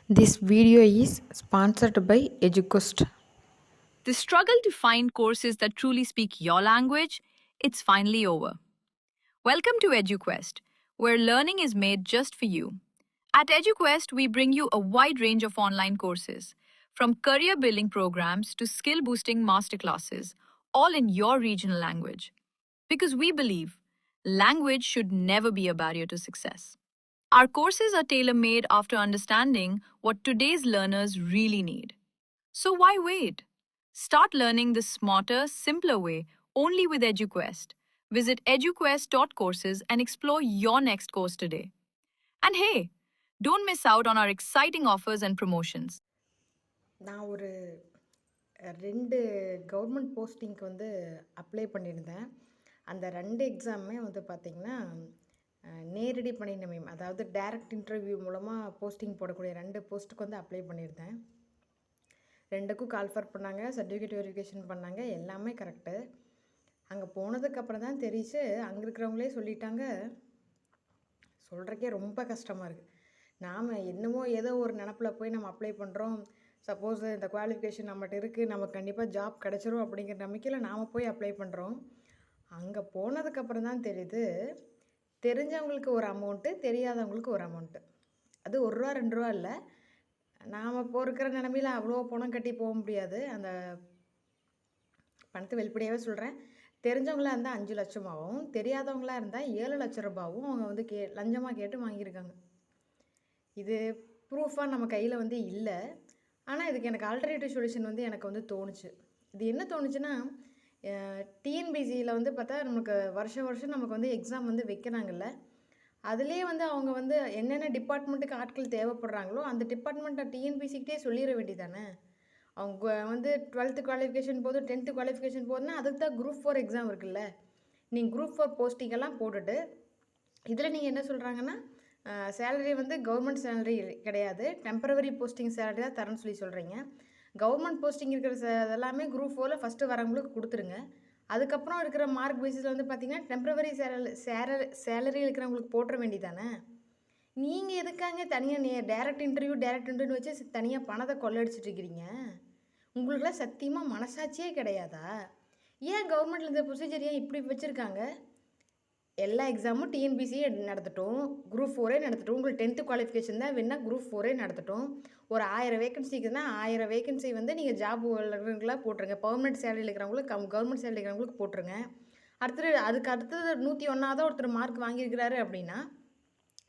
This video is sponsored by EduQuest. The struggle to find courses that truly speak your language, it's finally over. Welcome to EduQuest, where learning is made just for you. At EduQuest, we bring you a wide range of online courses, from career building programs to skill boosting masterclasses, all in your regional language. Because we believe language should never be a barrier to success. Our courses are tailor made after understanding what today's learners really need. So why wait? Start learning the smarter, simpler way only with EduQuest. Visit eduquest.courses and explore your next course today. And hey, don't miss out on our exciting offers and promotions. நான் ஒரு 2 government போஸ்டிங்க்கு வந்து apply பண்ணியிருந்தேன். அந்த 2 எக்ஸாமுமே வந்து பார்த்திங்கன்னா, நேரடி பணி நியமனம், அதாவது டைரக்ட் இன்டர்வியூ மூலமாக போஸ்டிங் போடக்கூடிய 2 போஸ்ட்டுக்கு வந்து அப்ளை பண்ணியிருந்தேன். 2க்கும் கால்ஃபர் பண்ணாங்க, சர்டிஃபிகேட் வெரிஃபிகேஷன் பண்ணாங்க, எல்லாமே கரெக்டு. அங்கே போனதுக்கப்புறம் தான் தெரியுச்சு, அங்கே இருக்கிறவங்களே சொல்லிட்டாங்க, சொல்கிறக்கே ரொம்ப கஷ்டமாக இருக்குது. நாம் என்னமோ ஏதோ ஒரு நினப்பில் போய் நம்ம அப்ளை பண்ணுறோம், சப்போஸ் இந்த குவாலிஃபிகேஷன் நம்மகிட்ட இருக்குது, நமக்கு கண்டிப்பாக ஜாப் கிடச்சிரும் அப்படிங்கிற நம்பிக்கையில் நாம் போய் அப்ளை பண்ணுறோம். அங்கே போனதுக்கப்புறம் தான் தெரியுது, தெரிஞ்சவங்களுக்கு ஒரு அமௌண்ட்டு, தெரியாதவங்களுக்கு ஒரு அமௌண்ட்டு. அது ₹1 ₹2 இல்லை. நாம் இப்போ இருக்கிற நிலமையில அவ்வளோ பணம் கட்டி போக முடியாது. அந்த பணத்தை வெளிப்படையாகவே சொல்கிறேன். தெரிஞ்சவங்களா இருந்தால் 5 லட்சமாகவும், தெரியாதவங்களா இருந்தால் 7 லட்ச ரூபாவும் அவங்க வந்து லஞ்சமாக கேட்டு வாங்கியிருக்காங்க. இது ப்ரூஃபாக நம்ம கையில் வந்து இல்லை. ஆனால் இதுக்கு எனக்கு ஆல்டர்னேட்டிவ் சொல்யூஷன் வந்து எனக்கு வந்து தோணுச்சு. இது என்ன தோணுச்சுன்னா, டிஎன்பிசியில் வந்து பார்த்தா நமக்கு வருஷம் வருஷம் நமக்கு வந்து எக்ஸாம் வந்து வைக்கிறாங்கல்ல, அதுலேயே வந்து அவங்க வந்து என்னென்ன டிபார்ட்மெண்ட்டுக்கு ஆட்கள் தேவைப்படுறாங்களோ அந்த டிபார்ட்மெண்ட்டை டிஎன்பிசிக்கிட்டே சொல்லிட வேண்டியதானே. அவங்க வந்து 12th குவாலிஃபிகேஷன் போதும், 10th குவாலிஃபிகேஷன் போதுன்னா அதுக்கு தான் குரூப் 4 எக்ஸாம் இருக்குல்ல. நீங்கள் குரூப் 4 போஸ்டிங்கெல்லாம் போட்டுட்டு இதில் நீங்கள் என்ன சொல்கிறாங்கன்னா, சேலரி வந்து கவர்மெண்ட் சேலரி கிடையாது, டெம்பரவரி போஸ்டிங் சேலரி தான் தரேன்னு சொல்லி சொல்கிறீங்க. கவர்மெண்ட் போஸ்டிங் இருக்கிற எல்லாமே குரூப் 4ல் ஃபஸ்ட்டு வரவங்களுக்கு கொடுத்துருங்க. அதுக்கப்புறம் இருக்கிற மார்க் பேசிஸில் வந்து பார்த்திங்கன்னா டெம்பரவரி சேலரி இருக்கிறவங்களுக்கு போட்டுற வேண்டியதானே. நீங்கள் எதுக்காங்க தனியாக டேரக்ட் இன்டர்வியூ வச்சு தனியாக பணத்தை கொள்ளடிச்சிட்டு இருக்கிறீங்க? உங்களுக்குலாம் சத்தியமாக மனசாட்சியே கிடையாதா? ஏன் கவர்மெண்ட்டில் இந்த ப்ரொசீஜர் ஏன் இப்படி வச்சுருக்காங்க? எல்லா எக்ஸாமும் டிஎன்பிசியே நடத்தட்டும், குரூப் 4ஏ நடத்தட்டும். உங்களுக்கு 10th குவாலிஃபிகேஷன் தான் வேணுன்னா குரூப் 4ஏ நடத்தட்டும். ஒரு 1000 வேகன்சிக்குன்னா 1000 வேகன்சி வந்து நீங்கள் ஜாப் ஹோல்டருக்கெலாம் போட்டுருங்க. பர்மனெண்ட் சேலரியில் இருக்கிறவங்களுக்கு கவர்மெண்ட் சேலரி இருக்கிறவங்களுக்கு போட்டுருங்க. அதுக்கு அடுத்தது 101வது ஒருத்தர் மார்க் வாங்கியிருக்கிறாரு அப்படின்னா,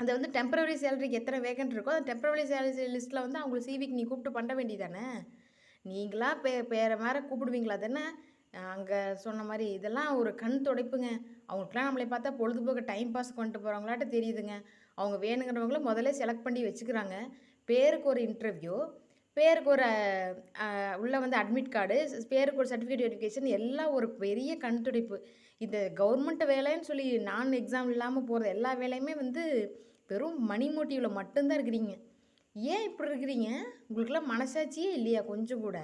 அது வந்து டெம்பரவரி சேலரிக்கு எத்தனை வேகன்ட் இருக்கோ அந்த டெம்பரவரி சேலரி லிஸ்ட்டில் வந்து அவங்க சிவிக்கு நீ கூப்பிட்டு பண்ண வேண்டியதானே. நீங்களா பேரை மேலே கூப்பிடுவீங்களா? அது என்ன அங்கே சொன்ன மாதிரி இதெல்லாம் ஒரு கண் துடைப்புங்க. அவங்களுக்குலாம் நம்மளை பார்த்தா பொழுதுபோக்கு டைம் பாஸ் பண்ணிட்டு போகிறவங்களாட்ட தெரியுதுங்க. அவங்க வேணுங்கிறவங்கள முதல்ல செலக்ட் பண்ணி வச்சுக்கிறாங்க. பேருக்கு ஒரு இன்டர்வியூ, பேருக்கு ஒரு உள்ளே வந்து அட்மிட் கார்டு, பேருக்கு ஒரு சர்டிஃபிகேட் வெரிஃபிகேஷன், எல்லாம் ஒரு பெரிய கண் துடைப்பு. இந்த கவர்மெண்ட் வேலைன்னு சொல்லி நான் எக்ஸாம் இல்லாமல் போகிறது எல்லா வேலையுமே வந்து வெறும் மணி மோட்டிவில் மட்டும்தான் இருக்கிறீங்க. ஏன் இப்படி இருக்கிறீங்க? உங்களுக்குலாம் மனசாட்சியே இல்லையா கொஞ்சம் கூட?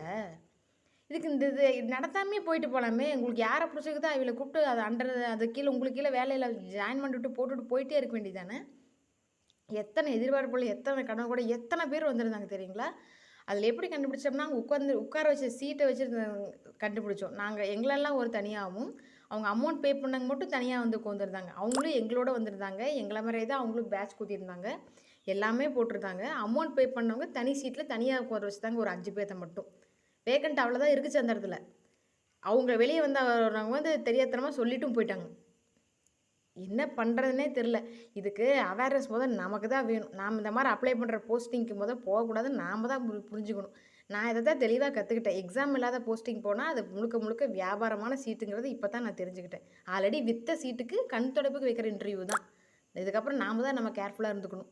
இதுக்கு இது நடத்தாமே போயிட்டு போகலாமே. உங்களுக்கு யாரை பிடிச்சிருக்குதோ அவங்கள கூப்பிட்டு அது கீழே உங்களுக்கு கீழே வேலையில் ஜாயின் பண்ணிவிட்டு போட்டுட்டு போயிட்டே இருக்க வேண்டியதானே. எத்தனை எதிர்பார்ப்புகள், எத்தனை கனவு கூட எத்தனை பேர் வந்திருந்தாங்க தெரியுங்களா? அதில் எப்படி கண்டுபிடிச்சோம்னா, உட்கார வச்ச சீட்டை வச்சு கண்டுபிடிச்சோம். எங்களெல்லாம் ஒரு தனியாகவும், அவங்க அமௌண்ட் பே பண்ணவங்க மட்டும் தனியாக வந்து உட்காந்துருந்தாங்க. அவங்களும் எங்களோட வந்திருந்தாங்க. எங்களை மாதிரியே தான் அவங்களும் பேட்ச் குத்திருந்தாங்க. எல்லாமே போட்டிருந்தாங்க. அமௌண்ட் பே பண்ணவங்க தனி சீட்டில் தனியாக உட்கார வச்சுட்டாங்க, ஒரு 5 பேர்த்த மட்டும். வேக்கண்ட் அவ்வளோதான் இருக்குச்சு அந்த இடத்துல. அவங்க வெளியே வந்தவங்க வந்து தெரியாத்தனமாக சொல்லிட்டும் போயிட்டாங்க. என்ன பண்ணுறதுனே தெரில. இதுக்கு அவேர்னஸ் நமக்கு தான் வேணும். நாம் இந்த மாதிரி அப்ளை பண்ணுற போஸ்டிங்க்கு போகக்கூடாதுன்னு நாம் தான் புரிஞ்சுக்கணும். நான் இதை தான் தெளிவாக கற்றுக்கிட்டேன். எக்ஸாம் இல்லாத போஸ்டிங் போனால் அது முழுக்க முழுக்க வியாபாரமான சீட்டுங்கிறது இப்போ தான் நான் தெரிஞ்சுக்கிட்டேன். ஆல்ரெடி விற்ற சீட்டுக்கு கண் தொடப்புக்கு வைக்கிற இன்டர்வியூ தான். இதுக்கப்புறம் நாம் தான் நம்ம கேர்ஃபுல்லாக இருந்துக்கணும்.